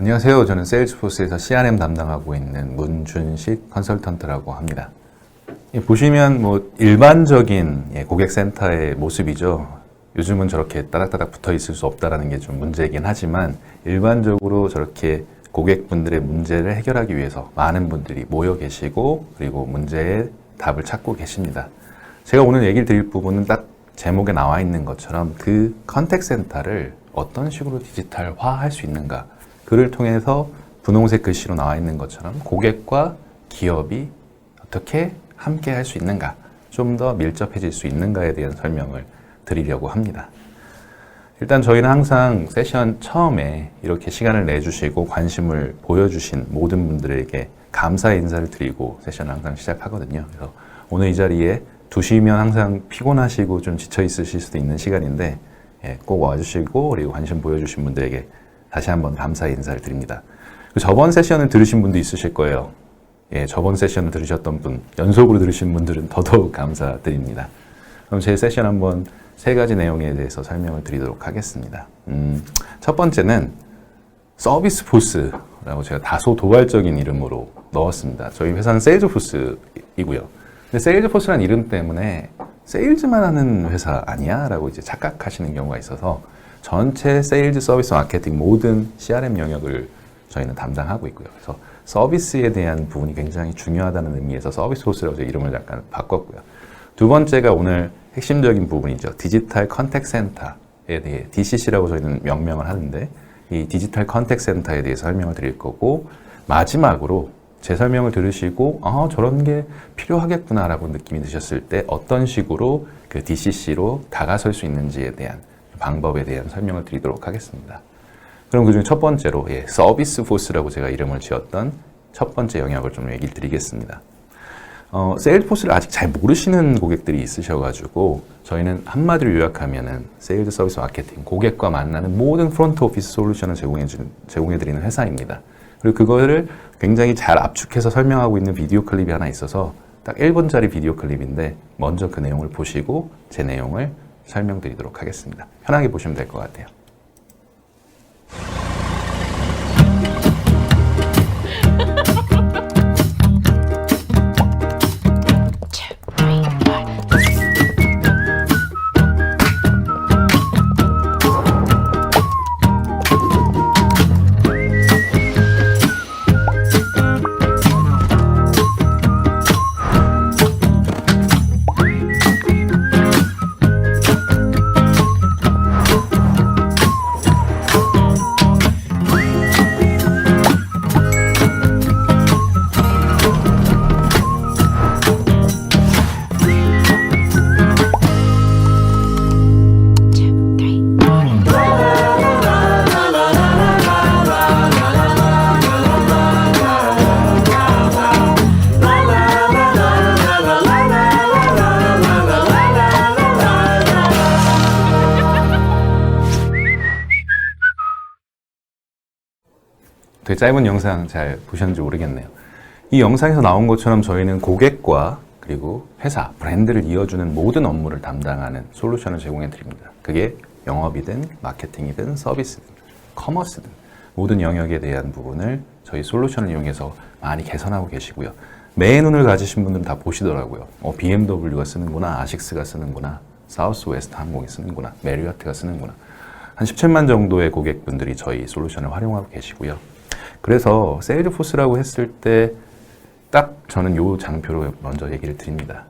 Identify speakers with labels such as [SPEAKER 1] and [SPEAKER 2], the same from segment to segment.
[SPEAKER 1] 안녕하세요. 저는 세일즈포스에서 CRM 담당하고 있는 문준식 컨설턴트라고 합니다. 보시면 일반적인 고객센터의 모습이죠. 요즘은 저렇게 따닥따닥 붙어 있을 수 없다는 게 좀 문제이긴 하지만 일반적으로 저렇게 고객분들의 문제를 해결하기 위해서 많은 분들이 모여 계시고 그리고 문제의 답을 찾고 계십니다. 제가 오늘 얘기를 드릴 부분은 딱 제목에 나와 있는 것처럼 그 컨택센터를 어떤 식으로 디지털화 할 수 있는가, 그를 통해서 분홍색 글씨로 나와 있는 것처럼 고객과 기업이 어떻게 함께 할 수 있는가, 좀 더 밀접해질 수 있는가에 대한 설명을 드리려고 합니다. 일단 저희는 항상 세션 처음에 이렇게 시간을 내주시고 관심을 보여주신 모든 분들에게 감사의 인사를 드리고 세션을 항상 시작하거든요. 그래서 오늘 이 자리에 2시면 항상 피곤하시고 좀 지쳐 있으실 수도 있는 시간인데 꼭 와주시고 그리고 관심 보여주신 분들에게 다시 한번 감사의 인사를 드립니다. 저번 세션을 들으신 분도 있으실 거예요. 저번 세션을 들으셨던 분, 연속으로 들으신 분들은 더더욱 감사드립니다. 그럼 제 세션 한번 3가지 내용에 대해서 설명을 드리도록 하겠습니다. 첫 번째는 서비스 포스라고 제가 다소 도발적인 이름으로 넣었습니다. 저희 회사는 세일즈 포스이고요. 근데 세일즈 포스라는 이름 때문에 세일즈만 하는 회사 아니야? 라고 이제 착각하시는 경우가 있어서 전체 세일즈 서비스 마케팅 모든 CRM 영역을 저희는 담당하고 있고요. 그래서 서비스에 대한 부분이 굉장히 중요하다는 의미에서 서비스 포스라고 제 이름을 약간 바꿨고요. 두 번째가 오늘 핵심적인 부분이죠. 디지털 컨택 센터에 대해 DCC라고 저희는 명명을 하는데 이 디지털 컨택 센터에 대해서 설명을 드릴 거고, 마지막으로 제 설명을 들으시고 저런 게 필요하겠구나 라고 느낌이 드셨을 때 어떤 식으로 그 DCC로 다가설 수 있는지에 대한 방법에 대한 설명을 드리도록 하겠습니다. 그럼 그중에 첫 번째로 서비스 포스라고 제가 이름을 지었던 첫 번째 영역을 좀 얘기를 드리겠습니다. 세일즈포스를 아직 잘 모르시는 고객들이 있으셔가지고 저희는 한마디로 요약하면은 세일즈 서비스 마케팅, 고객과 만나는 모든 프론트 오피스 솔루션을 제공해드리는 회사입니다. 그리고 그거를 굉장히 잘 압축해서 설명하고 있는 비디오 클립이 하나 있어서 딱 1분짜리 비디오 클립인데 먼저 그 내용을 보시고 제 내용을 설명드리도록 하겠습니다. 편하게 보시면 될 것 같아요. 되게 짧은 영상 잘 보셨는지 모르겠네요. 이 영상에서 나온 것처럼 저희는 고객과 그리고 회사, 브랜드를 이어주는 모든 업무를 담당하는 솔루션을 제공해 드립니다. 그게 영업이든 마케팅이든 서비스든 커머스든 모든 영역에 대한 부분을 저희 솔루션을 이용해서 많이 개선하고 계시고요. 매의 눈을 가지신 분들은 다 보시더라고요. BMW가 쓰는구나, 아식스가 쓰는구나, 사우스웨스트 항공이 쓰는구나, 메리어트가 쓰는구나. 한 17만 정도의 고객분들이 저희 솔루션을 활용하고 계시고요. 그래서 세일즈포스라고 했을 때 딱 저는 이 장표로 먼저 얘기를 드립니다.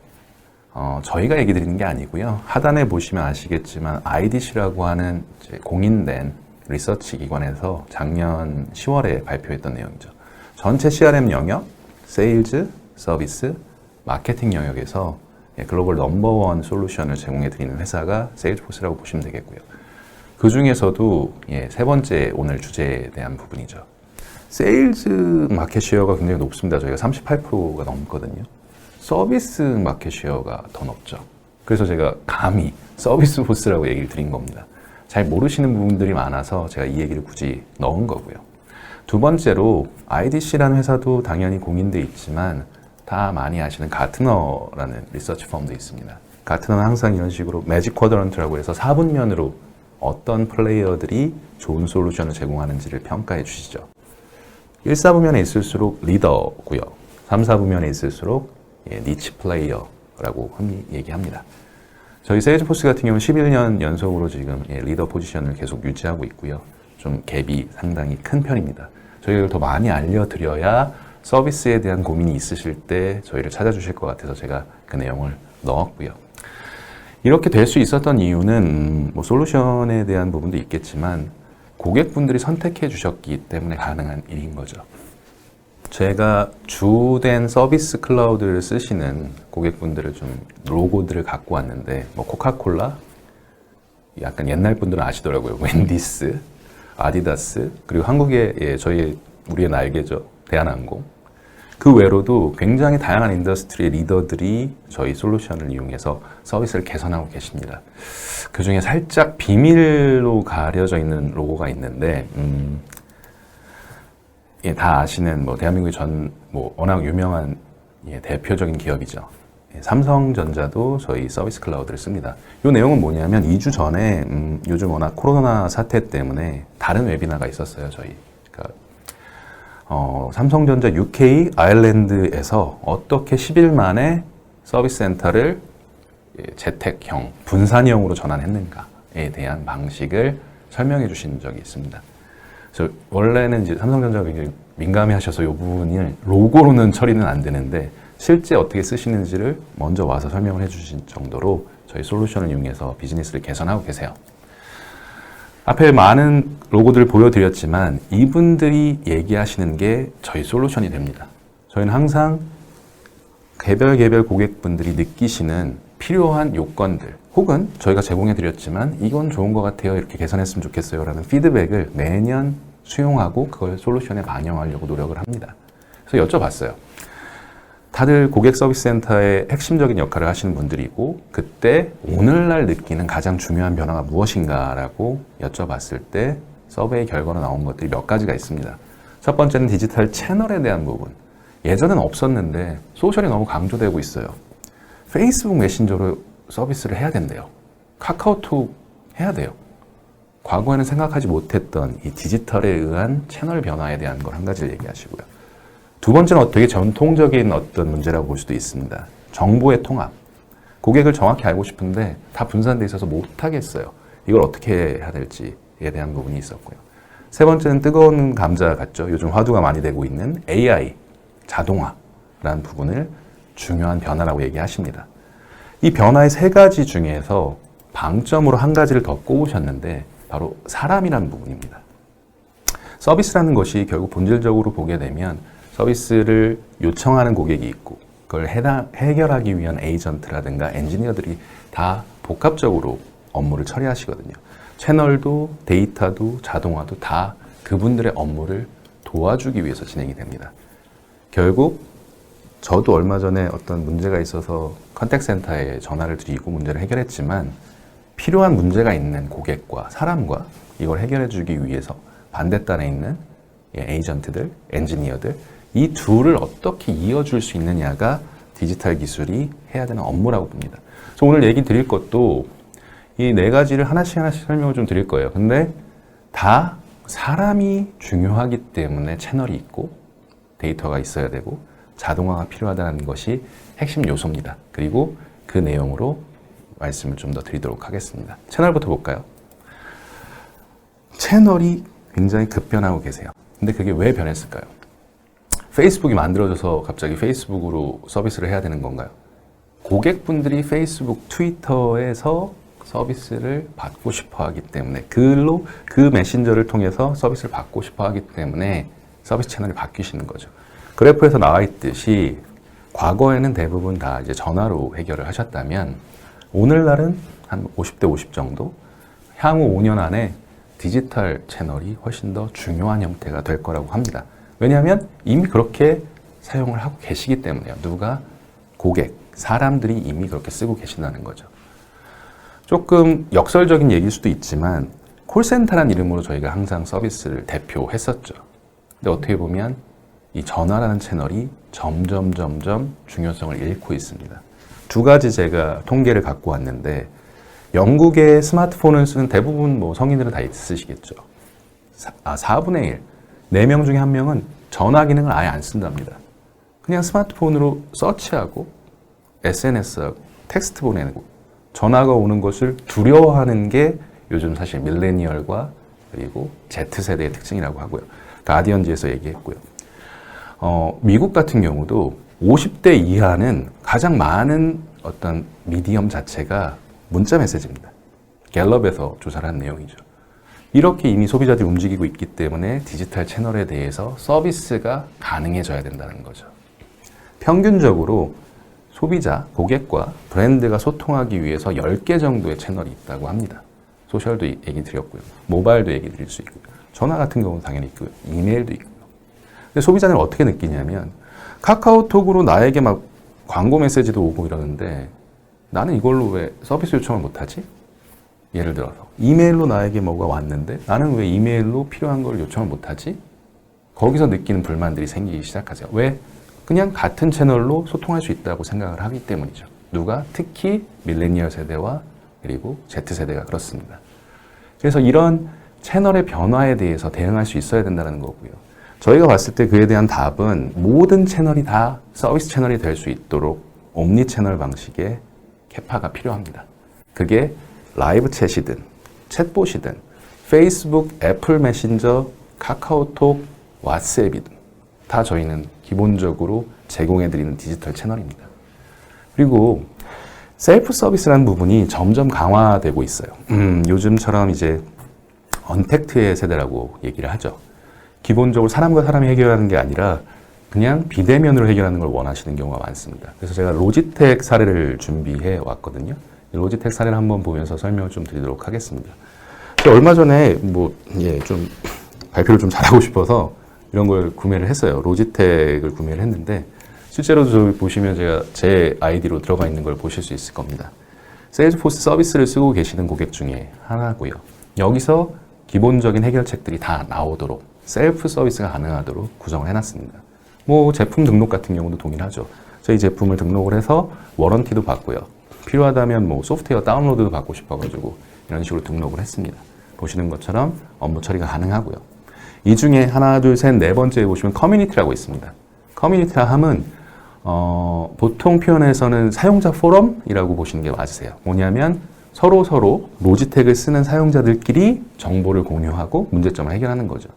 [SPEAKER 1] 저희가 얘기 드리는 게 아니고요. 하단에 보시면 아시겠지만 IDC라고 하는 이제 공인된 리서치 기관에서 작년 10월에 발표했던 내용이죠. 전체 CRM 영역, 세일즈, 서비스, 마케팅 영역에서 글로벌 넘버원 솔루션을 제공해 드리는 회사가 세일즈포스라고 보시면 되겠고요. 그 중에서도 3번째 오늘 주제에 대한 부분이죠. 세일즈 마켓 쉐어가 굉장히 높습니다. 저희가 38%가 넘거든요. 서비스 마켓 쉐어가 더 높죠. 그래서 제가 감히 서비스 포스라고 얘기를 드린 겁니다. 잘 모르시는 부분들이 많아서 제가 이 얘기를 굳이 넣은 거고요. 두 번째로 IDC라는 회사도 당연히 공인돼 있지만 다 많이 아시는 가트너라는 리서치 펌도 있습니다. 가트너는 항상 이런 식으로 매직 쿼드런트라고 해서 4분면으로 어떤 플레이어들이 좋은 솔루션을 제공하는지를 평가해 주시죠. 1, 4부면에 있을수록 리더고요. 3, 4부면에 있을수록 니치 플레이어라고 흔히 얘기합니다. 저희 세일즈포스 같은 경우는 11년 연속으로 지금 리더 포지션을 계속 유지하고 있고요. 좀 갭이 상당히 큰 편입니다. 저희를 더 많이 알려드려야 서비스에 대한 고민이 있으실 때 저희를 찾아주실 것 같아서 제가 그 내용을 넣었고요. 이렇게 될 수 있었던 이유는 뭐 솔루션에 대한 부분도 있겠지만 고객분들이 선택해 주셨기 때문에 가능한 일인 거죠. 제가 주된 서비스 클라우드를 쓰시는 고객분들을 좀 로고들을 갖고 왔는데 뭐 코카콜라, 약간 옛날 분들은 아시더라고요. 웬디스, 아디다스, 그리고 한국의 우리의 날개죠. 대한항공. 그 외로도 굉장히 다양한 인더스트리의 리더들이 저희 솔루션을 이용해서 서비스를 개선하고 계십니다. 그 중에 살짝 비밀로 가려져 있는 로고가 있는데, 다 아시는 대한민국의 워낙 유명한 대표적인 기업이죠. 삼성전자도 저희 서비스 클라우드를 씁니다. 이 내용은 뭐냐면 2주 전에 요즘 워낙 코로나 사태 때문에 다른 웨비나가 있었어요. 저희. 그러니까 삼성전자 UK 아일랜드에서 어떻게 10일 만에 서비스 센터를 재택형, 분산형으로 전환했는가에 대한 방식을 설명해 주신 적이 있습니다. 그래서 원래는 이제 삼성전자가 굉장히 민감해 하셔서 이 부분을 로고로는 처리는 안 되는데 실제 어떻게 쓰시는지를 먼저 와서 설명을 해 주신 정도로 저희 솔루션을 이용해서 비즈니스를 개선하고 계세요. 앞에 많은 로고들을 보여드렸지만 이분들이 얘기하시는 게 저희 솔루션이 됩니다. 저희는 항상 개별 고객분들이 느끼시는 필요한 요건들 혹은 저희가 제공해드렸지만 이건 좋은 것 같아요. 이렇게 개선했으면 좋겠어요. 라는 피드백을 매년 수용하고 그걸 솔루션에 반영하려고 노력을 합니다. 그래서 여쭤봤어요. 다들 고객 서비스 센터의 핵심적인 역할을 하시는 분들이고 그때 오늘날 느끼는 가장 중요한 변화가 무엇인가라고 여쭤봤을 때 서베이 결과로 나온 것들이 몇 가지가 있습니다. 첫 번째는 디지털 채널에 대한 부분. 예전에는 없었는데 소셜이 너무 강조되고 있어요. 페이스북 메신저로 서비스를 해야 된대요. 카카오톡 해야 돼요. 과거에는 생각하지 못했던 이 디지털에 의한 채널 변화에 대한 걸 한 가지를 얘기하시고요. 두 번째는 되게 전통적인 어떤 문제라고 볼 수도 있습니다. 정보의 통합. 고객을 정확히 알고 싶은데 다 분산돼 있어서 못하겠어요. 이걸 어떻게 해야 될지에 대한 부분이 있었고요. 세 번째는 뜨거운 감자 같죠. 요즘 화두가 많이 되고 있는 AI, 자동화라는 부분을 중요한 변화라고 얘기하십니다. 이 변화의 세 가지 중에서 방점으로 한 가지를 더 꼽으셨는데 바로 사람이라는 부분입니다. 서비스라는 것이 결국 본질적으로 보게 되면 서비스를 요청하는 고객이 있고 그걸 해결하기 위한 에이전트라든가 엔지니어들이 다 복합적으로 업무를 처리하시거든요. 채널도 데이터도 자동화도 다 그분들의 업무를 도와주기 위해서 진행이 됩니다. 결국 저도 얼마 전에 어떤 문제가 있어서 컨택센터에 전화를 드리고 문제를 해결했지만 필요한 문제가 있는 고객과 사람과 이걸 해결해 주기 위해서 반대단에 있는 에이전트들, 엔지니어들 이 둘을 어떻게 이어줄 수 있느냐가 디지털 기술이 해야 되는 업무라고 봅니다. 그래서 오늘 얘기 드릴 것도 이 네 가지를 하나씩 설명을 좀 드릴 거예요. 근데 다 사람이 중요하기 때문에 채널이 있고 데이터가 있어야 되고 자동화가 필요하다는 것이 핵심 요소입니다. 그리고 그 내용으로 말씀을 좀 더 드리도록 하겠습니다. 채널부터 볼까요? 채널이 굉장히 급변하고 계세요. 근데 그게 왜 변했을까요? 페이스북이 만들어져서 갑자기 페이스북으로 서비스를 해야 되는 건가요? 고객분들이 페이스북, 트위터에서 서비스를 받고 싶어 하기 때문에 글로 그 메신저를 통해서 서비스를 받고 싶어 하기 때문에 서비스 채널이 바뀌시는 거죠. 그래프에서 나와 있듯이 과거에는 대부분 다 이제 전화로 해결을 하셨다면 오늘날은 한 50대 50 정도 향후 5년 안에 디지털 채널이 훨씬 더 중요한 형태가 될 거라고 합니다. 왜냐하면 이미 그렇게 사용을 하고 계시기 때문에요. 누가? 고객, 사람들이 이미 그렇게 쓰고 계신다는 거죠. 조금 역설적인 얘기일 수도 있지만 콜센터라는 이름으로 저희가 항상 서비스를 대표했었죠. 근데 어떻게 보면 이 전화라는 채널이 점점 중요성을 잃고 있습니다. 두 가지 제가 통계를 갖고 왔는데 영국의 스마트폰을 쓰는 대부분 성인들은 다 있으시겠죠. 4분의 1, 4명 중에 1명은 전화 기능을 아예 안 쓴답니다. 그냥 스마트폰으로 서치하고 SNS하고 텍스트 보내고 전화가 오는 것을 두려워하는 게 요즘 사실 밀레니얼과 그리고 Z세대의 특징이라고 하고요. 가디언지에서 얘기했고요. 미국 같은 경우도 50대 이하는 가장 많은 어떤 미디엄 자체가 문자 메시지입니다. 갤럽에서 조사를 한 내용이죠. 이렇게 이미 소비자들이 움직이고 있기 때문에 디지털 채널에 대해서 서비스가 가능해져야 된다는 거죠. 평균적으로 소비자, 고객과 브랜드가 소통하기 위해서 10개 정도의 채널이 있다고 합니다. 소셜도 얘기 드렸고요. 모바일도 얘기 드릴 수 있고요. 전화 같은 경우는 당연히 있고요. 이메일도 있고요. 근데 소비자는 어떻게 느끼냐면 카카오톡으로 나에게 막 광고 메시지도 오고 이러는데 나는 이걸로 왜 서비스 요청을 못하지? 예를 들어서 이메일로 나에게 뭐가 왔는데 나는 왜 이메일로 필요한 걸 요청을 못하지? 거기서 느끼는 불만들이 생기기 시작하죠. 왜? 그냥 같은 채널로 소통할 수 있다고 생각을 하기 때문이죠. 누가? 특히 밀레니얼 세대와 그리고 Z세대가 그렇습니다. 그래서 이런 채널의 변화에 대해서 대응할 수 있어야 된다는 거고요. 저희가 봤을 때 그에 대한 답은 모든 채널이 다 서비스 채널이 될 수 있도록 옴니 채널 방식의 캐파가 필요합니다. 그게 라이브 챗이든 챗봇이든 페이스북, 애플 메신저, 카카오톡, 왓츠앱이든 다 저희는 기본적으로 제공해드리는 디지털 채널입니다. 그리고 셀프 서비스라는 부분이 점점 강화되고 있어요. 요즘처럼 이제 언택트의 세대라고 얘기를 하죠. 기본적으로 사람과 사람이 해결하는 게 아니라 그냥 비대면으로 해결하는 걸 원하시는 경우가 많습니다. 그래서 제가 로지텍 사례를 준비해 왔거든요. 로지텍 사례를 한번 보면서 설명을 좀 드리도록 하겠습니다. 얼마 전에 좀 발표를 좀 잘하고 싶어서 이런 걸 구매를 했어요. 로지텍을 구매를 했는데 실제로 저기 보시면 제가 제 아이디로 들어가 있는 걸 보실 수 있을 겁니다. 세일즈포스 서비스를 쓰고 계시는 고객 중에 하나고요. 여기서 기본적인 해결책들이 다 나오도록 셀프 서비스가 가능하도록 구성을 해놨습니다. 제품 등록 같은 경우도 동일하죠. 저희 제품을 등록을 해서 워런티도 받고요. 필요하다면 소프트웨어 다운로드도 받고 싶어가지고 이런 식으로 등록을 했습니다. 보시는 것처럼 업무 처리가 가능하고요. 이 중에 하나, 둘, 셋, 네 번째에 보시면 커뮤니티라고 있습니다. 커뮤니티라 함은 보통 표현에서는 사용자 포럼이라고 보시는 게 맞으세요. 뭐냐면 서로 로지텍을 쓰는 사용자들끼리 정보를 공유하고 문제점을 해결하는 거죠.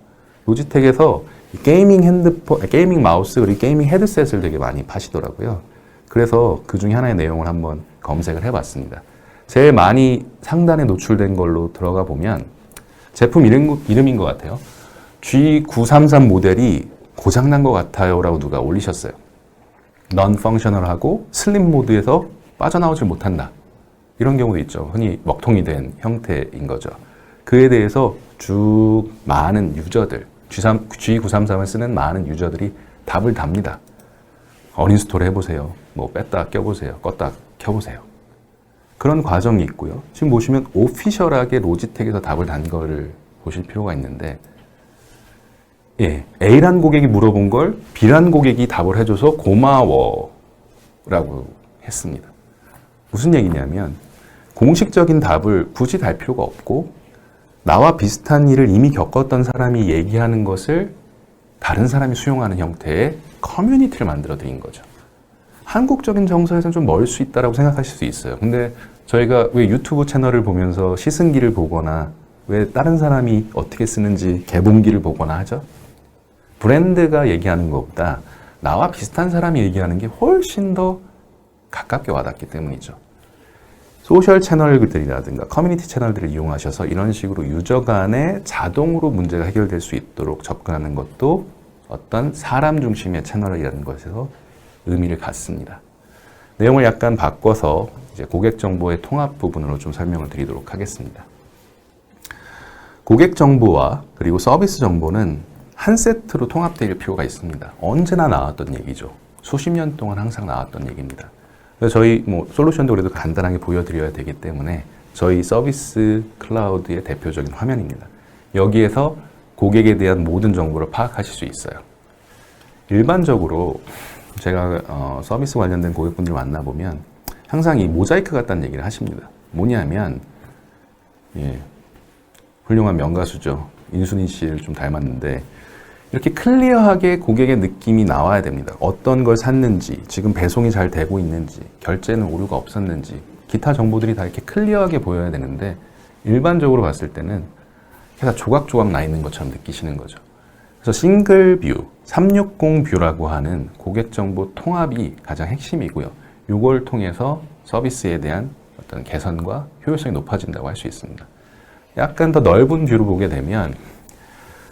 [SPEAKER 1] 로지텍에서 게이밍 핸드폰, 게이밍 마우스 그리고 게이밍 헤드셋을 되게 많이 파시더라고요. 그래서 그 중에 하나의 내용을 한번 검색을 해봤습니다. 제일 많이 상단에 노출된 걸로 들어가 보면 제품 이름인 것 같아요. G933 모델이 고장난 것 같아요 라고 누가 올리셨어요. non-functional하고 슬림 모드에서 빠져나오질 못한다. 이런 경우도 있죠. 흔히 먹통이 된 형태인 거죠. 그에 대해서 쭉 많은 유저들, G933을 쓰는 많은 유저들이 답을 답니다. 어인스톨 해보세요. 뺐다 껴보세요. 껐다 켜보세요. 그런 과정이 있고요. 지금 보시면 오피셜하게 로지텍에서 답을 단 거를 보실 필요가 있는데 A란 고객이 물어본 걸 B란 고객이 답을 해줘서 고마워 라고 했습니다. 무슨 얘기냐면 공식적인 답을 굳이 달 필요가 없고 나와 비슷한 일을 이미 겪었던 사람이 얘기하는 것을 다른 사람이 수용하는 형태의 커뮤니티를 만들어 드린 거죠. 한국적인 정서에서는 좀 멀 수 있다고 생각하실 수 있어요. 근데 저희가 왜 유튜브 채널을 보면서 시승기를 보거나 왜 다른 사람이 어떻게 쓰는지 개봉기를 보거나 하죠? 브랜드가 얘기하는 것보다 나와 비슷한 사람이 얘기하는 게 훨씬 더 가깝게 와닿기 때문이죠. 소셜 채널들이라든가 커뮤니티 채널들을 이용하셔서 이런 식으로 유저 간에 자동으로 문제가 해결될 수 있도록 접근하는 것도 어떤 사람 중심의 채널이라는 것에서 의미를 갖습니다. 내용을 약간 바꿔서 이제 고객 정보의 통합 부분으로 좀 설명을 드리도록 하겠습니다. 고객 정보와 그리고 서비스 정보는 한 세트로 통합될 필요가 있습니다. 언제나 나왔던 얘기죠. 수십 년 동안 항상 나왔던 얘기입니다. 그래서 저희 솔루션도 그래도 간단하게 보여드려야 되기 때문에 저희 서비스 클라우드의 대표적인 화면입니다. 여기에서 고객에 대한 모든 정보를 파악하실 수 있어요. 일반적으로 제가 서비스 관련된 고객분들 만나보면 항상 이 모자이크 같다는 얘기를 하십니다. 뭐냐면 훌륭한 명가수죠. 인순이 씨를 좀 닮았는데 이렇게 클리어하게 고객의 느낌이 나와야 됩니다. 어떤 걸 샀는지, 지금 배송이 잘 되고 있는지, 결제는 오류가 없었는지, 기타 정보들이 다 이렇게 클리어하게 보여야 되는데 일반적으로 봤을 때는 회사 조각조각 나 있는 것처럼 느끼시는 거죠. 그래서 싱글 뷰, 360 뷰라고 하는 고객 정보 통합이 가장 핵심이고요. 이걸 통해서 서비스에 대한 어떤 개선과 효율성이 높아진다고 할 수 있습니다. 약간 더 넓은 뷰로 보게 되면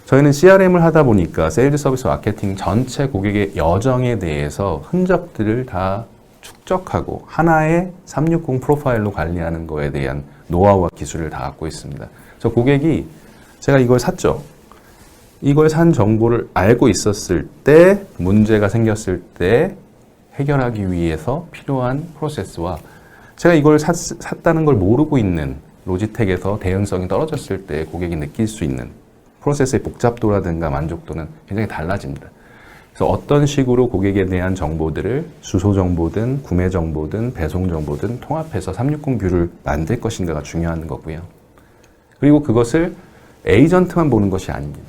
[SPEAKER 1] 저희는 CRM을 하다 보니까 세일즈 서비스 마케팅 전체 고객의 여정에 대해서 흔적들을 다 축적하고 하나의 360 프로파일로 관리하는 거에 대한 노하우와 기술을 다 갖고 있습니다. 그래서 고객이 제가 이걸 샀죠. 이걸 산 정보를 알고 있었을 때 문제가 생겼을 때 해결하기 위해서 필요한 프로세스와 제가 이걸 샀다는 걸 모르고 있는 로지텍에서 대응성이 떨어졌을 때 고객이 느낄 수 있는 프로세스의 복잡도라든가 만족도는 굉장히 달라집니다. 그래서 어떤 식으로 고객에 대한 정보들을 주소 정보든 구매 정보든 배송 정보든 통합해서 360 뷰를 만들 것인가가 중요한 거고요. 그리고 그것을 에이전트만 보는 것이 아닙니다.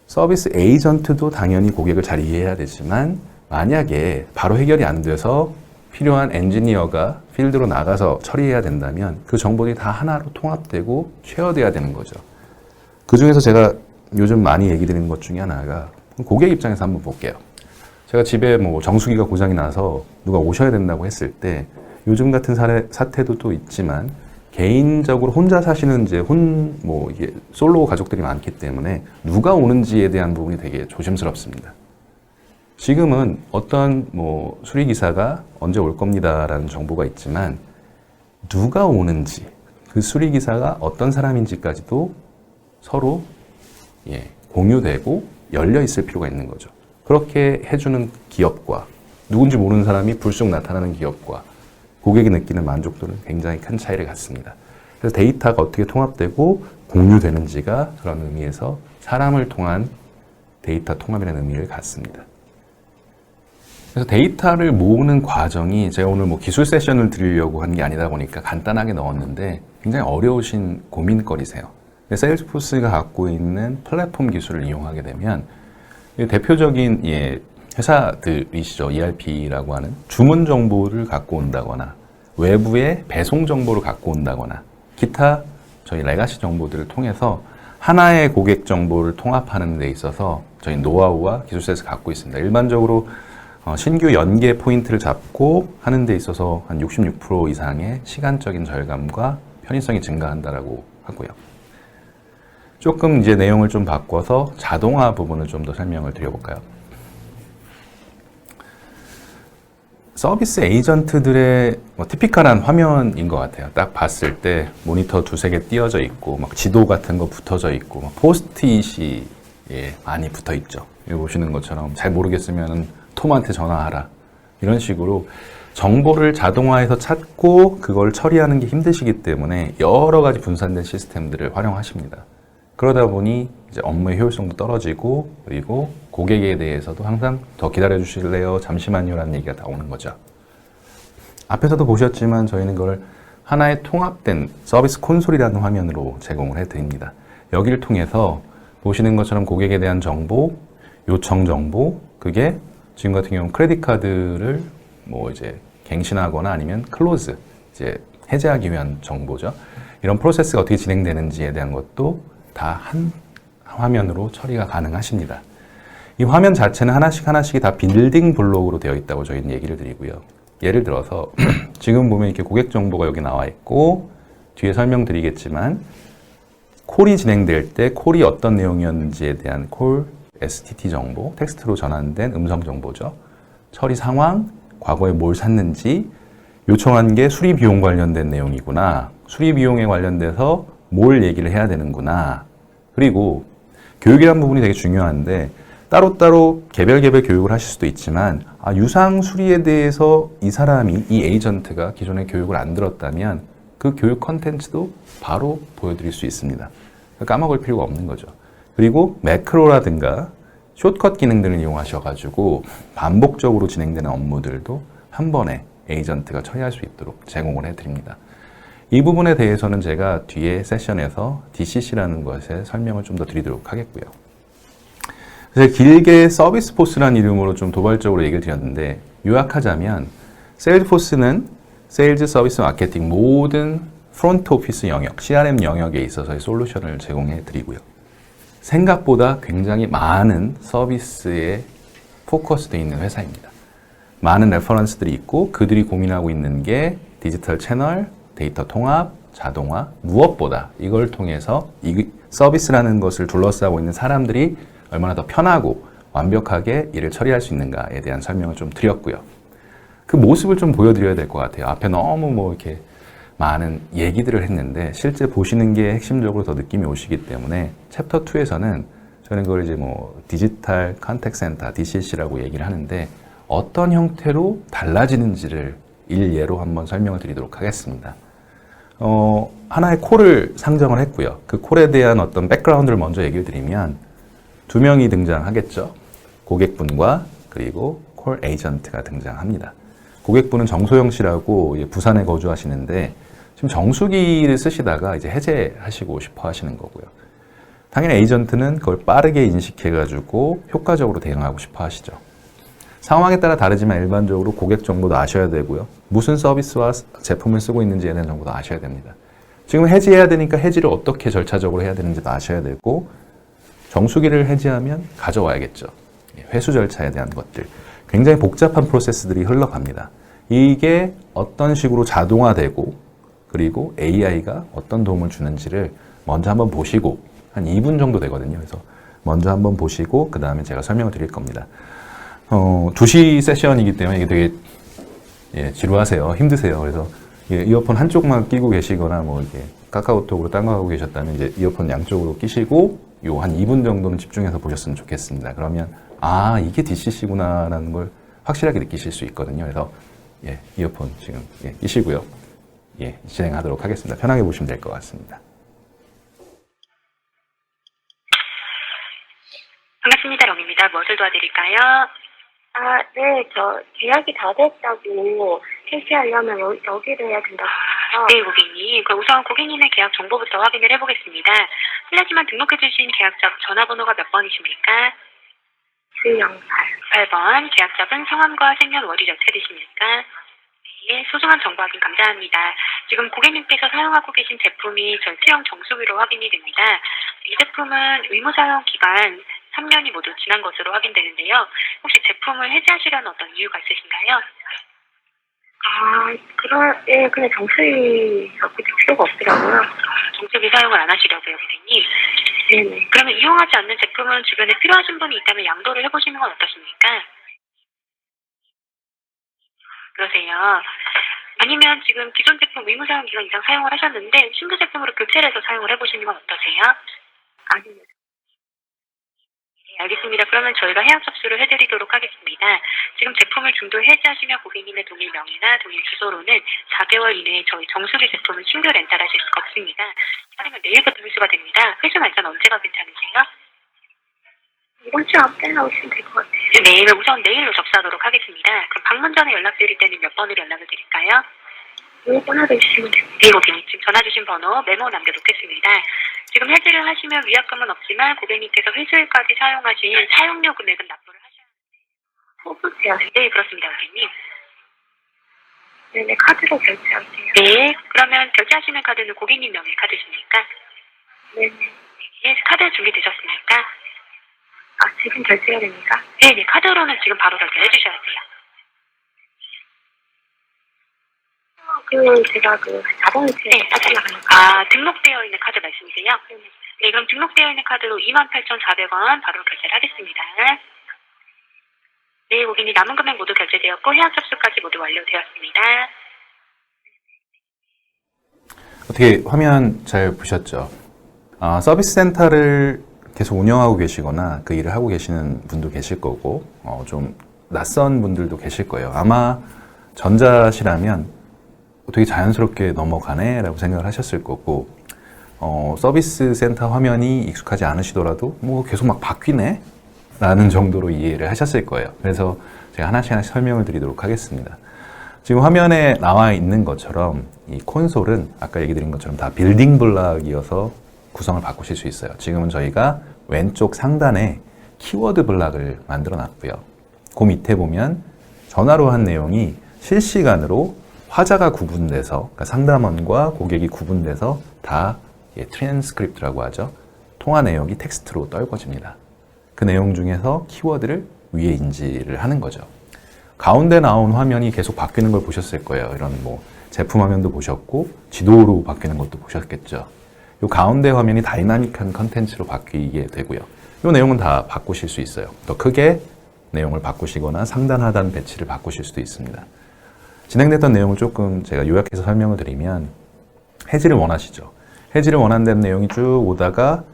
[SPEAKER 1] 서비스 에이전트도 당연히 고객을 잘 이해해야 되지만 만약에 바로 해결이 안 돼서 필요한 엔지니어가 필드로 나가서 처리해야 된다면 그 정보들이 다 하나로 통합되고 쉐어돼야 되는 거죠. 그 중에서 제가 요즘 많이 얘기 드리는 것 중에 하나가 고객 입장에서 한번 볼게요. 제가 집에 뭐 정수기가 고장이 나서 누가 오셔야 된다고 했을 때 요즘 같은 사태도 또 있지만 개인적으로 혼자 사시는 이제 이게 솔로 가족들이 많기 때문에 누가 오는지에 대한 부분이 되게 조심스럽습니다. 지금은 어떤 수리기사가 언제 올 겁니다라는 정보가 있지만 누가 오는지 그 수리기사가 어떤 사람인지까지도 서로 공유되고 열려 있을 필요가 있는 거죠. 그렇게 해주는 기업과 누군지 모르는 사람이 불쑥 나타나는 기업과 고객이 느끼는 만족도는 굉장히 큰 차이를 갖습니다. 그래서 데이터가 어떻게 통합되고 공유되는지가 그런 의미에서 사람을 통한 데이터 통합이라는 의미를 갖습니다. 그래서 데이터를 모으는 과정이 제가 오늘 기술 세션을 드리려고 한 게 아니다 보니까 간단하게 넣었는데 굉장히 어려우신 고민거리세요. 세일즈포스가 갖고 있는 플랫폼 기술을 이용하게 되면 대표적인 회사들이시죠. ERP라고 하는 주문 정보를 갖고 온다거나 외부의 배송 정보를 갖고 온다거나 기타 저희 레가시 정보들을 통해서 하나의 고객 정보를 통합하는 데 있어서 저희 노하우와 기술셋을 갖고 있습니다. 일반적으로 신규 연계 포인트를 잡고 하는 데 있어서 한 66% 이상의 시간적인 절감과 편의성이 증가한다라고 하고요. 조금 이제 내용을 좀 바꿔서 자동화 부분을 좀 더 설명을 드려볼까요? 서비스 에이전트들의 티피컬한 화면인 것 같아요. 딱 봤을 때 모니터 두세 개 띄어져 있고 지도 같은 거 붙어져 있고 포스트잇이 많이 붙어 있죠. 여기 보시는 것처럼 잘 모르겠으면 톰한테 전화하라 이런 식으로 정보를 자동화해서 찾고 그걸 처리하는 게 힘드시기 때문에 여러 가지 분산된 시스템들을 활용하십니다. 그러다 보니 이제 업무의 효율성도 떨어지고 그리고 고객에 대해서도 항상 더 기다려 주실래요? 잠시만요 라는 얘기가 나오는 거죠. 앞에서도 보셨지만 저희는 그걸 하나의 통합된 서비스 콘솔이라는 화면으로 제공을 해드립니다. 여기를 통해서 보시는 것처럼 고객에 대한 정보, 요청 정보, 그게 지금 같은 경우는 크레딧 카드를 이제 갱신하거나 아니면 클로즈, 이제 해제하기 위한 정보죠. 이런 프로세스가 어떻게 진행되는지에 대한 것도 다 한 화면으로 처리가 가능하십니다. 이 화면 자체는 하나씩이 다 빌딩 블록으로 되어 있다고 저희는 얘기를 드리고요. 예를 들어서 지금 보면 이렇게 고객 정보가 여기 나와 있고 뒤에 설명드리겠지만 콜이 진행될 때 콜이 어떤 내용이었는지에 대한 콜 STT 정보, 텍스트로 전환된 음성 정보죠. 처리 상황, 과거에 뭘 샀는지, 요청한 게 수리 비용 관련된 내용이구나. 수리 비용에 관련돼서 뭘 얘기를 해야 되는구나. 그리고 교육이라는 부분이 되게 중요한데 따로따로 개별 교육을 하실 수도 있지만 유상 수리에 대해서 이 사람이, 이 에이전트가 기존에 교육을 안 들었다면 그 교육 컨텐츠도 바로 보여드릴 수 있습니다. 까먹을 필요가 없는 거죠. 그리고 매크로라든가 숏컷 기능들을 이용하셔가지고 반복적으로 진행되는 업무들도 한 번에 에이전트가 처리할 수 있도록 제공을 해드립니다. 이 부분에 대해서는 제가 뒤에 세션에서 DCC라는 것에 설명을 좀 더 드리도록 하겠고요. 제가 길게 서비스 포스라는 이름으로 좀 도발적으로 얘기를 드렸는데, 요약하자면 세일즈포스는 세일즈, 서비스, 마케팅 모든 프론트 오피스 영역, CRM 영역에 있어서의 솔루션을 제공해 드리고요. 생각보다 굉장히 많은 서비스에 포커스되어 있는 회사입니다. 많은 레퍼런스들이 있고 그들이 고민하고 있는 게 디지털 채널, 데이터 통합, 자동화, 무엇보다 이걸 통해서 이 서비스라는 것을 둘러싸고 있는 사람들이 얼마나 더 편하고 완벽하게 일을 처리할 수 있는가에 대한 설명을 좀 드렸고요. 그 모습을 좀 보여드려야 될 것 같아요. 앞에 너무 이렇게 많은 얘기들을 했는데 실제 보시는 게 핵심적으로 더 느낌이 오시기 때문에 챕터 2에서는 저는 그걸 이제 디지털 컨택 센터, DCC라고 얘기를 하는데 어떤 형태로 달라지는지를 일예로 한번 설명을 드리도록 하겠습니다. 하나의 콜을 상정을 했고요. 그 콜에 대한 어떤 백그라운드를 먼저 얘기를 드리면 두 명이 등장하겠죠. 고객분과 그리고 콜 에이전트가 등장합니다. 고객분은 정소영 씨라고 부산에 거주하시는데 지금 정수기를 쓰시다가 이제 해제하시고 싶어 하시는 거고요. 당연히 에이전트는 그걸 빠르게 인식해가지고 효과적으로 대응하고 싶어 하시죠. 상황에 따라 다르지만 일반적으로 고객 정보도 아셔야 되고요. 무슨 서비스와 제품을 쓰고 있는지에 대한 정보도 아셔야 됩니다. 지금 해지해야 되니까 해지를 어떻게 절차적으로 해야 되는지도 아셔야 되고 정수기를 해지하면 가져와야겠죠. 회수 절차에 대한 것들. 굉장히 복잡한 프로세스들이 흘러갑니다. 이게 어떤 식으로 자동화되고 그리고 AI가 어떤 도움을 주는지를 먼저 한번 보시고 한 2분 정도 되거든요. 그래서 먼저 한번 보시고 그 다음에 제가 설명을 드릴 겁니다. 2시 세션이기 때문에 이게 되게 지루하세요. 힘드세요. 그래서 이어폰 한쪽만 끼고 계시거나 이렇게 카카오톡으로 딴 거 하고 계셨다면 이제 이어폰 양쪽으로 끼시고 요 한 2분 정도는 집중해서 보셨으면 좋겠습니다. 그러면 이게 DCC구나라는 걸 확실하게 느끼실 수 있거든요. 그래서 이어폰 지금 끼시고요. 진행하도록 하겠습니다. 편하게 보시면 될 것 같습니다.
[SPEAKER 2] 반갑습니다. 럼입니다. 무엇을 도와드릴까요?
[SPEAKER 3] 네, 저 계약이 다 됐다고 해지하려면 여기를 해야 된다고 해요.
[SPEAKER 2] 네, 고객님. 그럼 우선 고객님의 계약 정보부터 확인을 해보겠습니다. 실례지만 등록해주신 계약자 전화번호가 몇 번이십니까?
[SPEAKER 3] 708.
[SPEAKER 2] 8번. 계약자분 성함과 생년월일 어떻게 되십니까? 네, 소중한 정보 확인 감사합니다. 지금 고객님께서 사용하고 계신 제품이 전투형 정수기로 확인이 됩니다. 이 제품은 의무사용 기간 3년이 모두 지난 것으로 확인되는데요. 혹시 제품을 해지하시려는 어떤 이유가 있으신가요?
[SPEAKER 3] 그냥 정수기 필요가 없더라고요.
[SPEAKER 2] 정수기 사용을 안 하시려고요, 고객님?
[SPEAKER 3] 네네.
[SPEAKER 2] 그러면 이용하지 않는 제품은 주변에 필요하신 분이 있다면 양도를 해보시는 건 어떠십니까? 그러세요. 아니면 지금 기존 제품 의무사용 기간 이상 사용을 하셨는데 신규 제품으로 교체를 해서 사용을 해보시는 건 어떠세요?
[SPEAKER 3] 아닙니다.
[SPEAKER 2] 네, 알겠습니다. 그러면 저희가 해약 접수를 해드리도록 하겠습니다. 지금 제품을 중도 해지하시면 고객님의 동일 명의나 동일 주소로는 4개월 이내에 저희 정수기 제품을 신규 렌탈하실 수가 없습니다. 아니면 내일부터 회수가 됩니다. 회수 날짜는 언제가 괜찮으세요?
[SPEAKER 3] 이번 주 앞에 나오시면 될 것 같아요.
[SPEAKER 2] 네, 우선 내일로 접수하도록 하겠습니다. 그럼 방문 전에 연락드릴 때는 몇 번으로 연락을 드릴까요?
[SPEAKER 3] 번호를 주시면 됩니다.
[SPEAKER 2] 네, 고객님. 지금 전화 주신 번호 메모 남겨놓겠습니다. 지금 해지를 하시면 위약금은 없지만 고객님께서 회수일까지 사용하신 사용료 금액은 납부를 하셔야
[SPEAKER 3] 소부세요.
[SPEAKER 2] 네, 그렇습니다, 고객님.
[SPEAKER 3] 네네, 카드로 결제하세요.
[SPEAKER 2] 네, 그러면 결제하시는 카드는 고객님 명의 카드십니까?
[SPEAKER 3] 네네.
[SPEAKER 2] 네, 카드 준비되셨습니까?
[SPEAKER 3] 지금 결제해야 됩니까?
[SPEAKER 2] 네, 카드로는 지금 바로 결제해 주셔야 돼요.
[SPEAKER 3] 제가 자동이체 하시려고
[SPEAKER 2] 등록되어 있는 카드 말씀이세요? 네, 그럼 등록되어 있는 카드로 28,400원 바로 결제를 하겠습니다. 네, 고객님 남은 금액 모두 결제되었고 해약 접수까지 모두 완료되었습니다.
[SPEAKER 1] 어떻게 화면 잘 보셨죠? 서비스 센터를 계속 운영하고 계시거나 그 일을 하고 계시는 분도 계실 거고 좀 낯선 분들도 계실 거예요. 아마 전자시라면 되게 자연스럽게 넘어가네 라고 생각을 하셨을 거고 서비스 센터 화면이 익숙하지 않으시더라도 계속 막 바뀌네 라는 정도로 이해를 하셨을 거예요. 그래서 제가 하나씩 설명을 드리도록 하겠습니다. 지금 화면에 나와 있는 것처럼 이 콘솔은 아까 얘기 드린 것처럼 다 빌딩 블락이어서 구성을 바꾸실 수 있어요. 지금은 저희가 왼쪽 상단에 키워드 블락을 만들어 놨고요. 그 밑에 보면 전화로 한 내용이 실시간으로 화자가 구분돼서, 그러니까 상담원과 고객이 구분돼서 다 트랜스크립트라고 하죠. 통화 내역이 텍스트로 떨궈집니다. 그 내용 중에서 키워드를 위에 인지를 하는 거죠. 가운데 나온 화면이 계속 바뀌는 걸 보셨을 거예요. 이런 뭐 제품 화면도 보셨고 지도로 바뀌는 것도 보셨겠죠. 이 가운데 화면이 다이나믹한 컨텐츠로 바뀌게 되고요. 이 내용은 다 바꾸실 수 있어요. 더 크게 내용을 바꾸시거나 상단 하단 배치를 바꾸실 수도 있습니다. 진행됐던 내용을 조금 제가 요약해서 설명을 드리면 해지를 원하시죠. 해지를 원한다는 내용이 쭉 오다가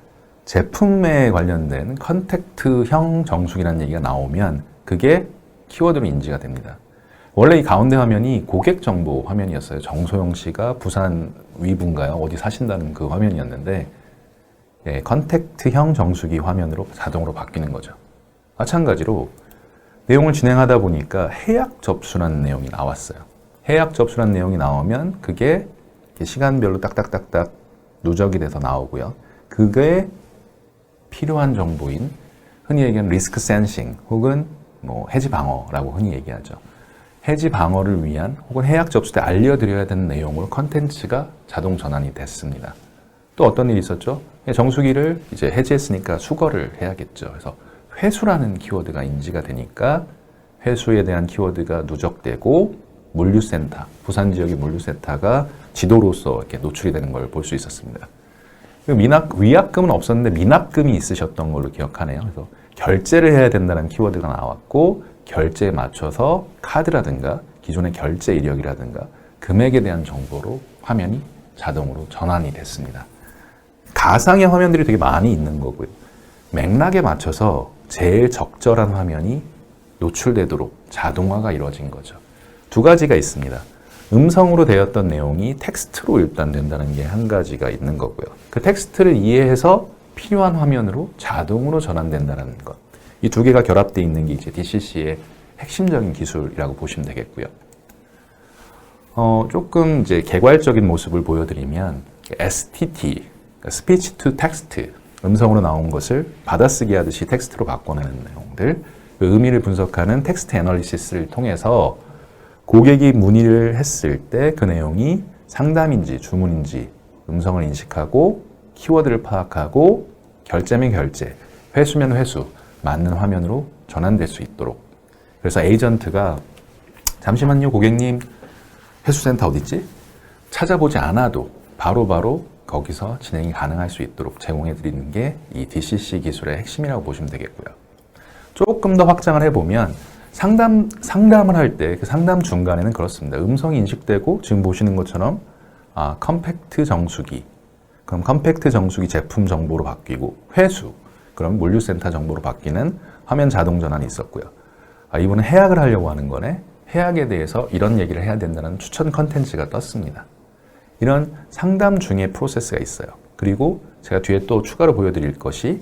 [SPEAKER 1] 제품에 관련된 컨택트형 정수기라는 얘기가 나오면 그게 키워드로 인지가 됩니다. 원래 이 가운데 화면이 고객 정보 화면이었어요. 정소영 씨가 부산 위부인가요? 어디 사신다는 그 화면이었는데 컨택트형 정수기 화면으로 자동으로 바뀌는 거죠. 마찬가지로 내용을 진행하다 보니까 해약 접수라는 내용이 나왔어요. 해약 접수라는 내용이 나오면 그게 시간별로 딱딱딱딱 누적이 돼서 나오고요. 그게 필요한 정보인 흔히 얘기하는 리스크 센싱 혹은 뭐 해지 방어라고 흔히 얘기하죠. 해지 방어를 위한 혹은 해약 접수 때 알려드려야 되는 내용으로 컨텐츠가 자동 전환이 됐습니다. 또 어떤 일이 있었죠? 정수기를 이제 해지했으니까 수거를 해야겠죠. 그래서 회수라는 키워드가 인지가 되니까 회수에 대한 키워드가 누적되고 물류센터, 부산 지역의 물류센터가 지도로서 이렇게 노출이 되는 걸 볼 수 있었습니다. 위약금은 없었는데 미납금이 있으셨던 걸로 기억하네요. 그래서 결제를 해야 된다는 키워드가 나왔고 결제에 맞춰서 카드라든가 기존의 결제 이력이라든가 금액에 대한 정보로 화면이 자동으로 전환이 됐습니다. 가상의 화면들이 되게 많이 있는 거고요. 맥락에 맞춰서 제일 적절한 화면이 노출되도록 자동화가 이루어진 거죠. 두 가지가 있습니다. 음성으로 되었던 내용이 텍스트로 일단 된다는 게 한 가지가 있는 거고요. 그 텍스트를 이해해서 필요한 화면으로 자동으로 전환된다는 것. 이 두 개가 결합되어 있는 게 이제 DCC의 핵심적인 기술이라고 보시면 되겠고요. 조금 이제 개괄적인 모습을 보여드리면 STT, Speech to Text, 음성으로 나온 것을 받아쓰기 하듯이 텍스트로 바꿔내는 내용들, 그 의미를 분석하는 텍스트 애널리시스를 통해서 고객이 문의를 했을 때 그 내용이 상담인지 주문인지 음성을 인식하고 키워드를 파악하고 결제면 결제, 회수면 회수, 맞는 화면으로 전환될 수 있도록. 그래서 에이전트가 잠시만요 고객님 회수센터 어딨지? 찾아보지 않아도 바로바로 거기서 진행이 가능할 수 있도록 제공해 드리는 게 이 DCC 기술의 핵심이라고 보시면 되겠고요. 조금 더 확장을 해보면 상담을 할 때 그 상담 중간에는 그렇습니다. 음성이 인식되고 지금 보시는 것처럼 컴팩트 정수기, 그럼 컴팩트 정수기 제품 정보로 바뀌고 회수, 그럼 물류센터 정보로 바뀌는 화면 자동 전환이 있었고요. 이분은 해약을 하려고 하는 거네. 해약에 대해서 이런 얘기를 해야 된다는 추천 컨텐츠가 떴습니다. 이런 상담 중에 프로세스가 있어요. 그리고 제가 뒤에 또 추가로 보여드릴 것이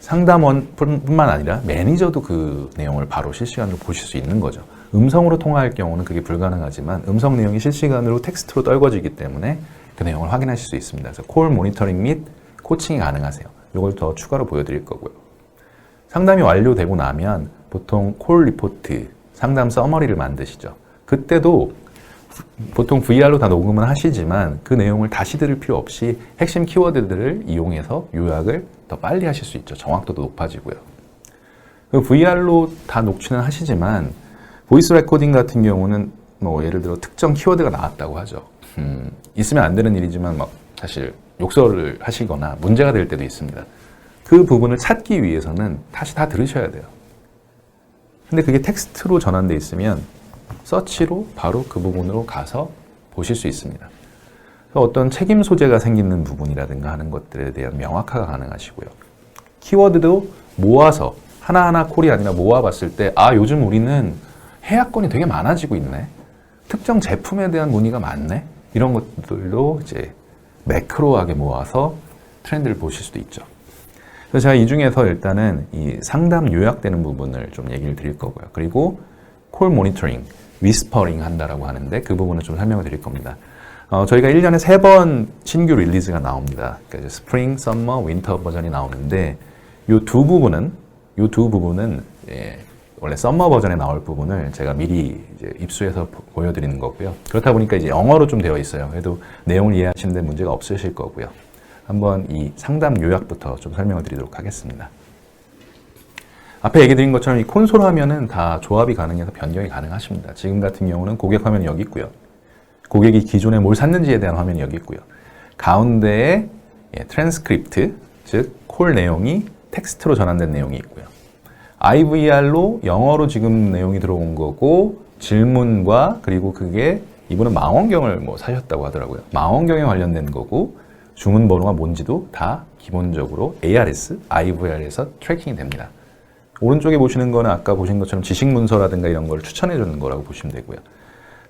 [SPEAKER 1] 상담원뿐만 아니라 매니저도 그 내용을 바로 실시간으로 보실 수 있는 거죠. 음성으로 통화할 경우는 그게 불가능하지만 음성 내용이 실시간으로 텍스트로 떨궈지기 때문에 그 내용을 확인하실 수 있습니다. 그래서 콜 모니터링 및 코칭이 가능하세요. 이걸 더 추가로 보여드릴 거고요. 상담이 완료되고 나면 보통 콜 리포트, 상담 서머리를 만드시죠. 그때도 보통 VR로 다 녹음을 하시지만 그 내용을 다시 들을 필요 없이 핵심 키워드들을 이용해서 요약을 더 빨리 하실 수 있죠. 정확도도 높아지고요. 그 VR로 다 녹취는 하시지만 보이스 레코딩 같은 경우는 뭐 예를 들어 특정 키워드가 나왔다고 하죠. 있으면 안 되는 일이지만 막 사실 욕설을 하시거나 문제가 될 때도 있습니다. 그 부분을 찾기 위해서는 다시 다 들으셔야 돼요. 근데 그게 텍스트로 전환돼 있으면 서치로 바로 그 부분으로 가서 보실 수 있습니다. 어떤 책임 소재가 생기는 부분이라든가 하는 것들에 대한 명확화가 가능하시고요. 키워드도 모아서 하나하나 콜이 아니라 모아봤을 때 요즘 우리는 해약권이 되게 많아지고 있네. 특정 제품에 대한 문의가 많네. 이런 것들도 이제 매크로하게 모아서 트렌드를 보실 수도 있죠. 그래서 제가 이 중에서 일단은 이 상담 요약되는 부분을 좀 얘기를 드릴 거고요. 그리고 콜 모니터링, 위스퍼링 한다라고 하는데 그 부분을 좀 설명을 드릴 겁니다. 저희가 1년에 3번 신규 릴리즈가 나옵니다. 그러니까 스프링, 썸머, 윈터 버전이 나오는데 이 두 부분은 이 두 부분은 원래 썸머 버전에 나올 부분을 제가 미리 이제 입수해서 보여드리는 거고요. 그렇다 보니까 이제 영어로 좀 되어 있어요. 그래도 내용을 이해하시는 데 문제가 없으실 거고요. 한번 이 상담 요약부터 좀 설명을 드리도록 하겠습니다. 앞에 얘기 드린 것처럼 이 콘솔 화면은 다 조합이 가능해서 변경이 가능하십니다. 지금 같은 경우는 고객 화면이 여기 있고요. 고객이 기존에 뭘 샀는지에 대한 화면이 여기 있고요. 가운데에 트랜스크립트, 즉 콜 내용이 텍스트로 전환된 내용이 있고요. IVR로 영어로 지금 내용이 들어온 거고 질문과 그리고 그게 이분은 망원경을 뭐 사셨다고 하더라고요. 망원경에 관련된 거고 주문 번호가 뭔지도 다 기본적으로 ARS, IVR에서 트래킹이 됩니다. 오른쪽에 보시는 거는 아까 보신 것처럼 지식 문서라든가 이런 걸 추천해 주는 거라고 보시면 되고요.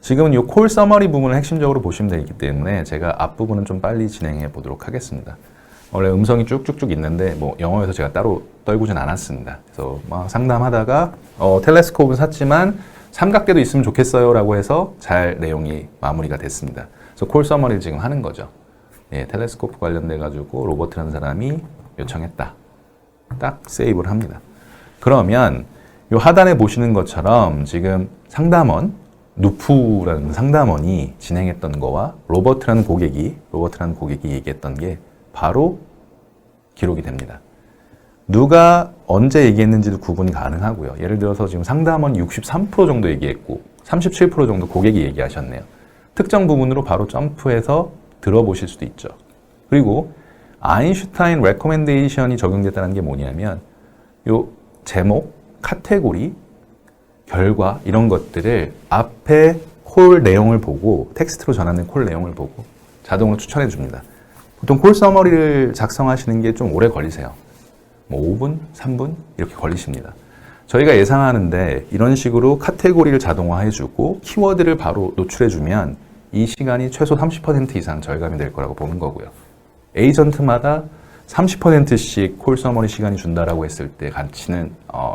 [SPEAKER 1] 지금은 이 콜 서머리 부분을 핵심적으로 보시면 되기 때문에 제가 앞부분은 좀 빨리 진행해 보도록 하겠습니다. 원래 음성이 쭉쭉쭉 있는데 뭐 영어에서 제가 따로 떨구진 않았습니다. 그래서 막 상담하다가 텔레스코프는 샀지만 삼각대도 있으면 좋겠어요 라고 해서 잘 내용이 마무리가 됐습니다. 그래서 콜 서머리를 지금 하는 거죠. 텔레스코프 관련돼 가지고 로버트라는 사람이 요청했다. 딱 세이브를 합니다. 그러면 이 하단에 보시는 것처럼 지금 상담원 누프라는 상담원이 진행했던 거와 로버트라는 고객이 얘기했던 게 바로 기록이 됩니다. 누가 언제 얘기했는지도 구분이 가능하고요. 예를 들어서 지금 상담원이 63% 정도 얘기했고 37% 정도 고객이 얘기하셨네요. 특정 부분으로 바로 점프해서 들어보실 수도 있죠. 그리고 아인슈타인 레코멘데이션이 적용됐다는 게 뭐냐면 요 제목, 카테고리, 결과 이런 것들을 앞에 콜 내용을 보고 텍스트로 전환된 콜 내용을 보고 자동으로 추천해 줍니다. 보통 콜 서머리를 작성하시는 게 좀 오래 걸리세요. 뭐 5분, 3분 이렇게 걸리십니다. 저희가 예상하는데 이런 식으로 카테고리를 자동화해 주고 키워드를 바로 노출해 주면 이 시간이 최소 30% 이상 절감이 될 거라고 보는 거고요. 에이전트마다 30%씩 콜 서머리 시간이 준다라고 했을 때 가치는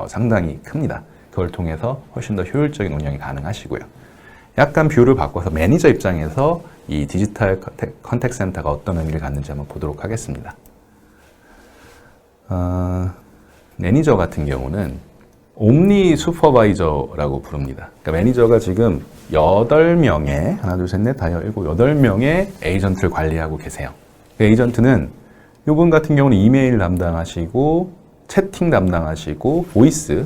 [SPEAKER 1] 상당히 큽니다. 그걸 통해서 훨씬 더 효율적인 운영이 가능하시고요. 약간 뷰를 바꿔서 매니저 입장에서 이 디지털 컨택 센터가 어떤 의미를 갖는지 한번 보도록 하겠습니다. 매니저 같은 경우는 옴니 슈퍼바이저라고 부릅니다. 그러니까 매니저가 지금 8명의 하나, 둘, 셋, 넷, 다 8명의 에이전트를 관리하고 계세요. 그 에이전트는 이분 같은 경우는 이메일 담당하시고 채팅 담당하시고 보이스,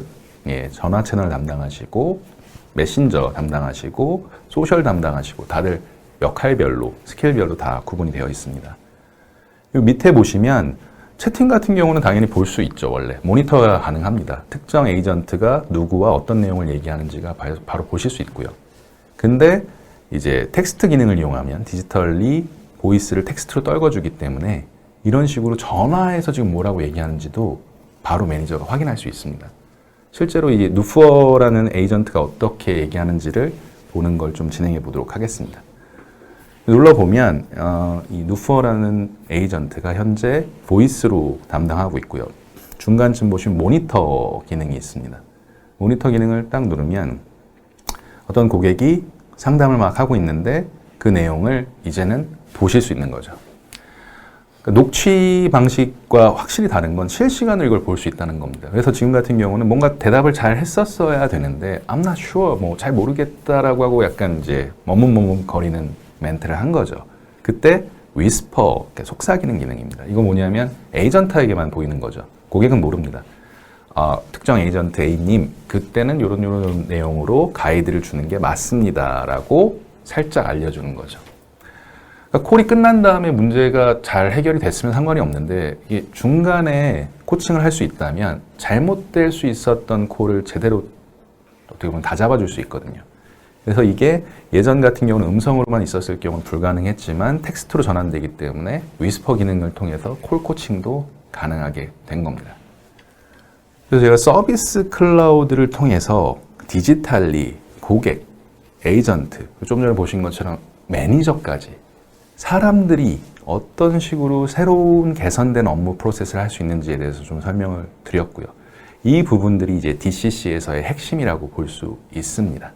[SPEAKER 1] 전화 채널 담당하시고 메신저 담당하시고 소셜 담당하시고 다들 역할별로 스킬별로 다 구분이 되어 있습니다. 이 밑에 보시면 채팅 같은 경우는 당연히 볼 수 있죠. 원래 모니터가 가능합니다. 특정 에이전트가 누구와 어떤 내용을 얘기하는지가 바로 보실 수 있고요. 근데 이제 텍스트 기능을 이용하면 디지털리 보이스를 텍스트로 떨궈주기 때문에 이런 식으로 전화해서 지금 뭐라고 얘기하는지도 바로 매니저가 확인할 수 있습니다. 실제로 이 누프어라는 에이전트가 어떻게 얘기하는지를 보는 걸 좀 진행해 보도록 하겠습니다. 눌러보면 이 누프어라는 에이전트가 현재 보이스로 담당하고 있고요. 중간쯤 보시면 모니터 기능이 있습니다. 모니터 기능을 딱 누르면 어떤 고객이 상담을 막 하고 있는데 그 내용을 이제는 보실 수 있는 거죠. 그러니까 녹취 방식과 확실히 다른 건 실시간으로 이걸 볼 수 있다는 겁니다. 그래서 지금 같은 경우는 뭔가 대답을 잘 했었어야 되는데 I'm not sure, 뭐 잘 모르겠다라고 하고 약간 이제 머뭇머뭇거리는 멘트를 한 거죠. 그때 위스퍼, 속삭이는 기능입니다. 이거 뭐냐면 에이전트에게만 보이는 거죠. 고객은 모릅니다. 특정 에이전트 A님, 그때는 이런 내용으로 가이드를 주는 게 맞습니다라고 살짝 알려주는 거죠. 그러니까 콜이 끝난 다음에 문제가 잘 해결이 됐으면 상관이 없는데 이게 중간에 코칭을 할 수 있다면 잘못될 수 있었던 콜을 제대로 어떻게 보면 다 잡아줄 수 있거든요. 그래서 이게 예전 같은 경우는 음성으로만 있었을 경우는 불가능했지만 텍스트로 전환되기 때문에 위스퍼 기능을 통해서 콜 코칭도 가능하게 된 겁니다. 그래서 제가 서비스 클라우드를 통해서 디지털리 고객, 에이전트, 좀 전에 보신 것처럼 매니저까지 사람들이 어떤 식으로 새로운 개선된 업무 프로세스를 할 수 있는지에 대해서 좀 설명을 드렸고요. 이 부분들이 이제 DCC에서의 핵심이라고 볼 수 있습니다.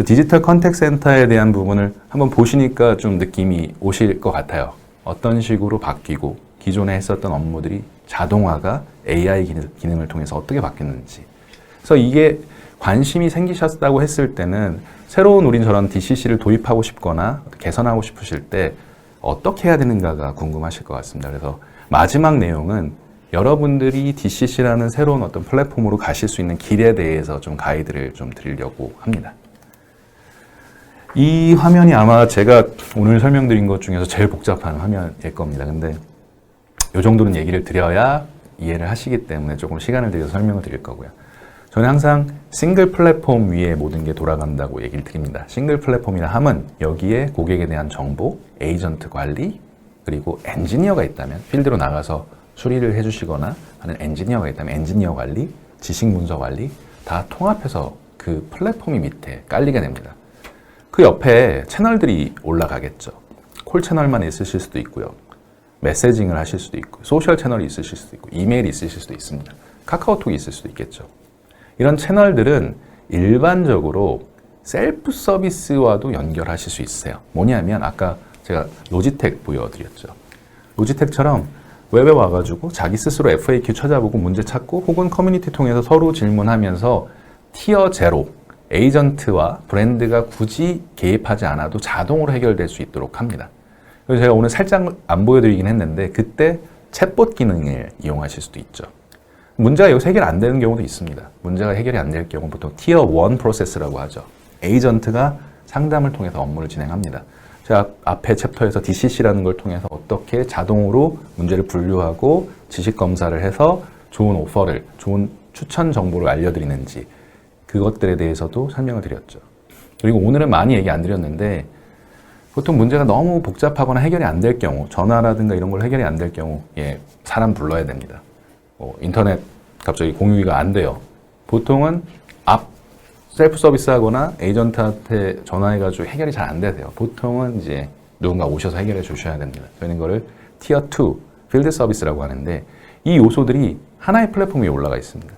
[SPEAKER 1] 디지털 컨택 센터에 대한 부분을 한번 보시니까 좀 느낌이 오실 것 같아요. 어떤 식으로 바뀌고 기존에 했었던 업무들이 자동화가 AI 기능을 통해서 어떻게 바뀌는지. 그래서 이게 관심이 생기셨다고 했을 때는 새로운 우린 저런 DCC를 도입하고 싶거나 개선하고 싶으실 때 어떻게 해야 되는가가 궁금하실 것 같습니다. 그래서 마지막 내용은 여러분들이 DCC라는 새로운 어떤 플랫폼으로 가실 수 있는 길에 대해서 좀 가이드를 좀 드리려고 합니다. 이 화면이 아마 제가 오늘 설명드린 것 중에서 제일 복잡한 화면일 겁니다. 근데 이 정도는 얘기를 드려야 이해를 하시기 때문에 조금 시간을 들여서 설명을 드릴 거고요. 저는 항상 싱글 플랫폼 위에 모든 게 돌아간다고 얘기를 드립니다. 싱글 플랫폼이라 함은 여기에 고객에 대한 정보, 에이전트 관리, 그리고 엔지니어가 있다면 필드로 나가서 수리를 해주시거나 하는 엔지니어가 있다면 엔지니어 관리, 지식 문서 관리 다 통합해서 그 플랫폼이 밑에 깔리게 됩니다. 그 옆에 채널들이 올라가겠죠. 콜 채널만 있으실 수도 있고요. 메시징을 하실 수도 있고, 소셜 채널이 있으실 수도 있고, 이메일이 있으실 수도 있습니다. 카카오톡이 있을 수도 있겠죠. 이런 채널들은 일반적으로 셀프 서비스와도 연결하실 수 있어요. 뭐냐면 아까 제가 로지텍 보여드렸죠. 로지텍처럼 웹에 와가지고 자기 스스로 FAQ 찾아보고 문제 찾고 혹은 커뮤니티 통해서 서로 질문하면서 티어 제로, 에이전트와 브랜드가 굳이 개입하지 않아도 자동으로 해결될 수 있도록 합니다. 그래서 제가 오늘 살짝 안 보여드리긴 했는데 그때 챗봇 기능을 이용하실 수도 있죠. 문제가 여기서 해결 안 되는 경우도 있습니다. 문제가 해결이 안 될 경우는 보통 티어 1 프로세스라고 하죠. 에이전트가 상담을 통해서 업무를 진행합니다. 제가 앞에 챕터에서 DCC라는 걸 통해서 어떻게 자동으로 문제를 분류하고 지식 검사를 해서 좋은 오퍼를, 좋은 추천 정보를 알려드리는지 그것들에 대해서도 설명을 드렸죠. 그리고 오늘은 많이 얘기 안 드렸는데 보통 문제가 너무 복잡하거나 해결이 안 될 경우, 전화라든가 이런 걸 해결이 안 될 경우, 사람 불러야 됩니다. 인터넷 갑자기 공유기가 안 돼요. 보통은 셀프 서비스 하거나 에이전트한테 전화해가지고 해결이 잘 안 되세요. 보통은 이제 누군가 오셔서 해결해 주셔야 됩니다. 저희는 이거를 티어 2, 필드 서비스라고 하는데 이 요소들이 하나의 플랫폼 위에 올라가 있습니다.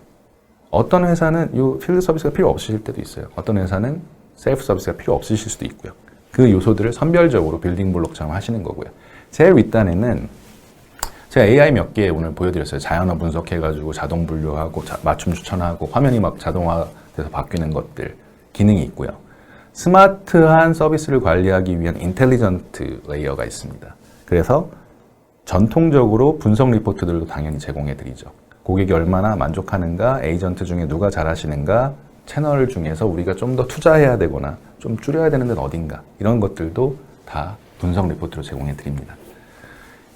[SPEAKER 1] 어떤 회사는 이 필드 서비스가 필요 없으실 때도 있어요. 어떤 회사는 셀프 서비스가 필요 없으실 수도 있고요. 그 요소들을 선별적으로 빌딩 블록처럼 하시는 거고요. 제일 윗단에는 제가 AI 몇 개 오늘 보여드렸어요. 자연어 분석해가지고 자동 분류하고 맞춤 추천하고 화면이 막 자동화돼서 바뀌는 것들 기능이 있고요. 스마트한 서비스를 관리하기 위한 인텔리전트 레이어가 있습니다. 그래서 전통적으로 분석 리포트들도 당연히 제공해드리죠. 고객이 얼마나 만족하는가, 에이전트 중에 누가 잘하시는가, 채널 중에서 우리가 좀 더 투자해야 되거나 좀 줄여야 되는 데는 어딘가 이런 것들도 다 분석 리포트로 제공해 드립니다.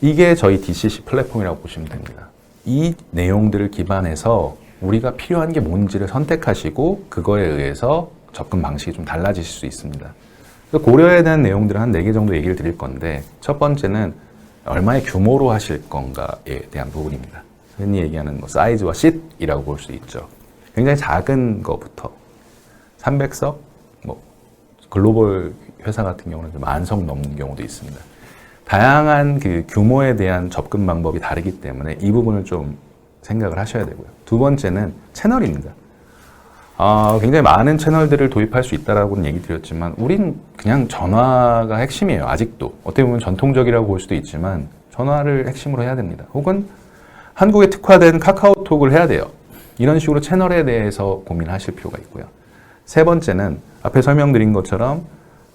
[SPEAKER 1] 이게 저희 DCC 플랫폼이라고 보시면 됩니다. 이 내용들을 기반해서 우리가 필요한 게 뭔지를 선택하시고 그거에 의해서 접근 방식이 좀 달라지실 수 있습니다. 고려해야 되는 내용들을 한 4개 정도 얘기를 드릴 건데 첫 번째는 얼마의 규모로 하실 건가에 대한 부분입니다. 흔히 얘기하는 사이즈와 싯이라고 볼 수 있죠. 굉장히 작은 거부터 300석, 글로벌 회사 같은 경우는 10,000석 넘는 경우도 있습니다. 다양한 그 규모에 대한 접근 방법이 다르기 때문에 이 부분을 좀 생각을 하셔야 되고요. 두 번째는 채널입니다. 굉장히 많은 채널들을 도입할 수 있다라고는 얘기 드렸지만 우린 그냥 전화가 핵심이에요. 아직도. 어떻게 보면 전통적이라고 볼 수도 있지만 전화를 핵심으로 해야 됩니다. 혹은 한국에 특화된 카카오톡을 해야 돼요. 이런 식으로 채널에 대해서 고민하실 필요가 있고요. 세 번째는 앞에 설명드린 것처럼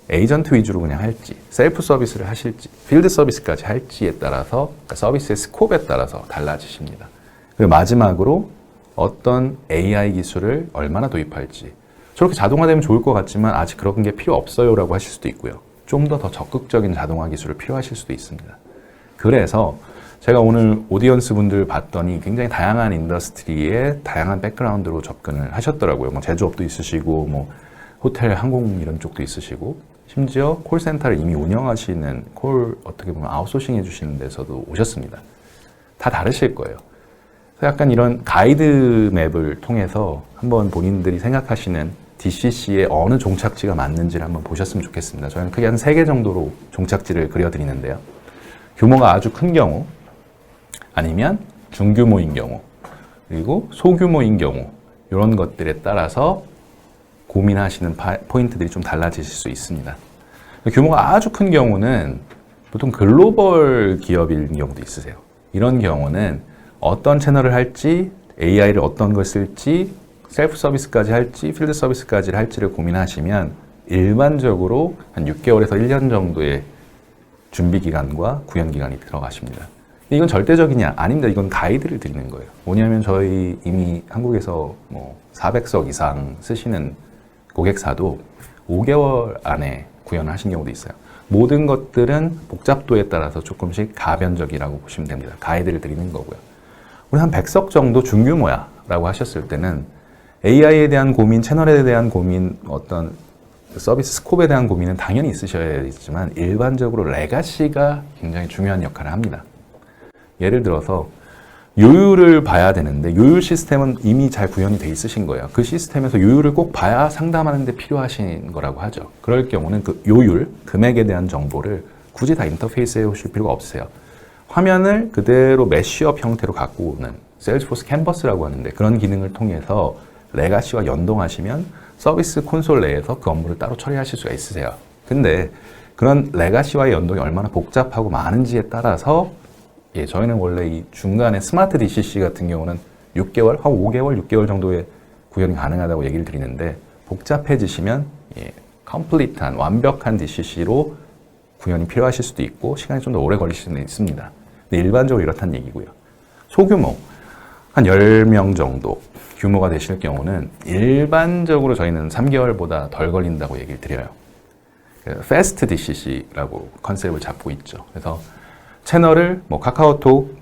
[SPEAKER 1] 에이전트 위주로 그냥 할지, 셀프 서비스를 하실지, 필드 서비스까지 할지에 따라서 그러니까 서비스의 스코프에 따라서 달라지십니다. 그리고 마지막으로 어떤 AI 기술을 얼마나 도입할지. 저렇게 자동화되면 좋을 것 같지만 아직 그런 게 필요 없어요 라고 하실 수도 있고요. 좀 더 적극적인 자동화 기술을 필요하실 수도 있습니다. 그래서 제가 오늘 오디언스 분들 봤더니 굉장히 다양한 인더스트리에 다양한 백그라운드로 접근을 하셨더라고요. 제조업도 있으시고, 호텔, 항공 이런 쪽도 있으시고, 심지어 콜센터를 이미 운영하시는 어떻게 보면 아웃소싱 해주시는 데서도 오셨습니다. 다 다르실 거예요. 그래서 약간 이런 가이드 맵을 통해서 한번 본인들이 생각하시는 DCC의 어느 종착지가 맞는지를 한번 보셨으면 좋겠습니다. 저희는 크게 한 3개 정도로 종착지를 그려드리는데요. 규모가 아주 큰 경우, 아니면 중규모인 경우, 그리고 소규모인 경우 이런 것들에 따라서 고민하시는 포인트들이 좀 달라지실 수 있습니다. 규모가 아주 큰 경우는 보통 글로벌 기업인 경우도 있으세요. 이런 경우는 어떤 채널을 할지, AI를 어떤 걸 쓸지, 셀프 서비스까지 할지, 필드 서비스까지 할지를 고민하시면 일반적으로 한 6개월에서 1년 정도의 준비 기간과 구현 기간이 들어가십니다. 근데 이건 절대적이냐? 아닙니다. 이건 가이드를 드리는 거예요. 뭐냐면 저희 이미 한국에서 뭐 400석 이상 쓰시는 고객사도 5개월 안에 구현을 하신 경우도 있어요. 모든 것들은 복잡도에 따라서 조금씩 가변적이라고 보시면 됩니다. 가이드를 드리는 거고요. 우리 한 100석 정도 중규모야 라고 하셨을 때는 AI에 대한 고민, 채널에 대한 고민, 어떤 서비스 스콥에 대한 고민은 당연히 있으셔야겠지만 일반적으로 레가시가 굉장히 중요한 역할을 합니다. 예를 들어서 요율을 봐야 되는데 요율 시스템은 이미 잘 구현이 돼 있으신 거예요. 그 시스템에서 요율을 꼭 봐야 상담하는 데 필요하신 거라고 하죠. 그럴 경우는 그 요율, 금액에 대한 정보를 굳이 다 인터페이스에 오실 필요가 없으세요. 화면을 그대로 메쉬업 형태로 갖고 오는 세일즈포스 캔버스라고 하는데 그런 기능을 통해서 레가시와 연동하시면 서비스 콘솔 내에서 그 업무를 따로 처리하실 수가 있으세요. 근데 그런 레가시와의 연동이 얼마나 복잡하고 많은지에 따라서 저희는 원래 이 중간에 스마트 DCC 같은 경우는 6개월, 한 5개월, 6개월 정도의 구현이 가능하다고 얘기를 드리는데 복잡해지시면 컴플리트한 완벽한 DCC로 구현이 필요하실 수도 있고 시간이 좀 더 오래 걸리실 수도 있습니다. 근데 일반적으로 이렇다는 얘기고요. 소규모, 한 10명 정도 규모가 되실 경우는 일반적으로 저희는 3개월보다 덜 걸린다고 얘기를 드려요. 패스트 DCC라고 컨셉을 잡고 있죠. 그래서 채널을 카카오톡,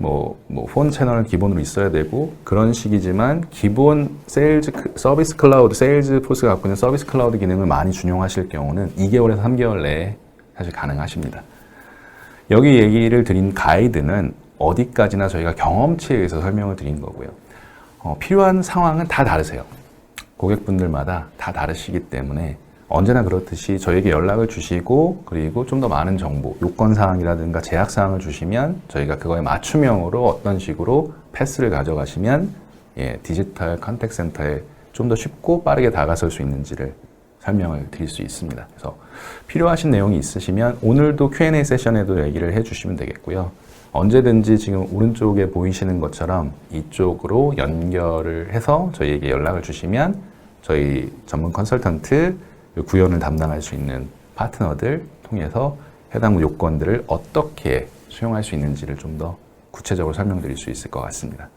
[SPEAKER 1] 폰 채널은 기본으로 있어야 되고 그런 식이지만 기본 서비스 클라우드, 세일즈포스가 갖고 있는 서비스 클라우드 기능을 많이 준용하실 경우는 2개월에서 3개월 내에 사실 가능하십니다. 여기 얘기를 드린 가이드는 어디까지나 저희가 경험치에 의해서 설명을 드린 거고요. 필요한 상황은 다 다르세요. 고객분들마다 다 다르시기 때문에 언제나 그렇듯이 저에게 연락을 주시고 그리고 좀 더 많은 정보, 요건사항이라든가 제약사항을 주시면 저희가 그거에 맞춤형으로 어떤 식으로 패스를 가져가시면 디지털 컨택센터에 좀 더 쉽고 빠르게 다가설 수 있는지를 설명을 드릴 수 있습니다. 그래서 필요하신 내용이 있으시면 오늘도 Q&A 세션에도 얘기를 해주시면 되겠고요. 언제든지 지금 오른쪽에 보이시는 것처럼 이쪽으로 연결을 해서 저희에게 연락을 주시면 저희 전문 컨설턴트 구현을 담당할 수 있는 파트너들 통해서 해당 요건들을 어떻게 수용할 수 있는지를 좀 더 구체적으로 설명드릴 수 있을 것 같습니다.